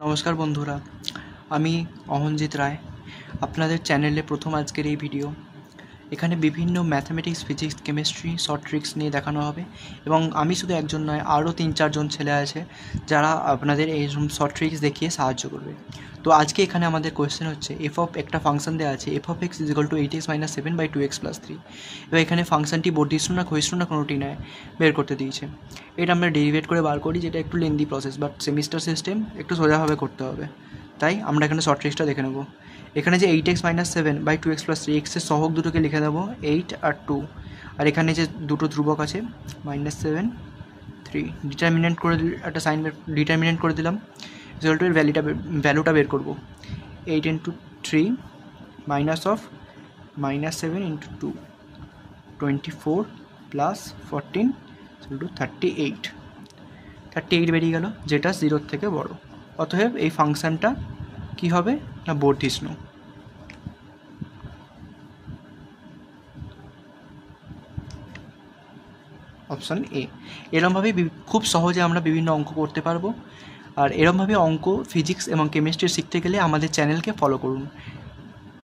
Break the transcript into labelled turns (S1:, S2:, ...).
S1: নমস্কার বন্ধুরা, আমি অহনজিৎ রায়। আপনাদের চ্যানেলে প্রথম আজকের এই ভিডিও। এখানে বিভিন্ন mathematics, physics, chemistry short tricks নিয়ে দেখানো হবে এবং আমি শুধু একজন নয়, আরও 3-4জন ছেলে আছে যারা আপনাদের এই শর্ট ট্রিক্স দেখিয়ে সাহায্য করবে। তো আজকে এখানে আমাদের কোয়েশ্চেন হচ্ছে এফ অফ একটা ফাংশন দেওয়া আছে, F of x is equal to 8x - 7/2x + 3। এবার এখানে ফাংশনটি বর্ধিষ্ণু না ক্ষয়িষ্ণু না কোনোটি নয় বের করতে দিয়েছে। এটা আমরা ডেরিভেট করে বার করি, যেটা একটু lengthy process, but semester system একটু সোজাভাবে করতে হবে। তাই আমরা এখানে শর্ট ট্রিক্সটা দেখে নেব। এখানে যে 8x - 7/2x + 3, এক্সের সহগ দুটোকে লিখে দেবো 8 আর 2, আর এখানে যে দুটো ধ্রুবক আছে -7, 3, ডিটারমিনেন্ট করে একটা সাইন ডিটারমিনেন্ট করে দিলাম। রেজাল্টের ভ্যালুটা বের করবো 8 × 3 -7 × 2, 24 + 14 = 38 বেরিয়ে গেল, যেটা 0-র থেকে বড়। অতএব এই ফাংশনটা কি হবে না বর্ধিষ্ণু। Option A. এরমভাবেই খুব সহজে আমরা বিভিন্ন অঙ্ক করতে পারবো। আর এরমভাবে অঙ্ক, ফিজিক্স এবং কেমিস্ট্রি শিখতে গেলে আমাদের চ্যানেলকে ফলো করুন।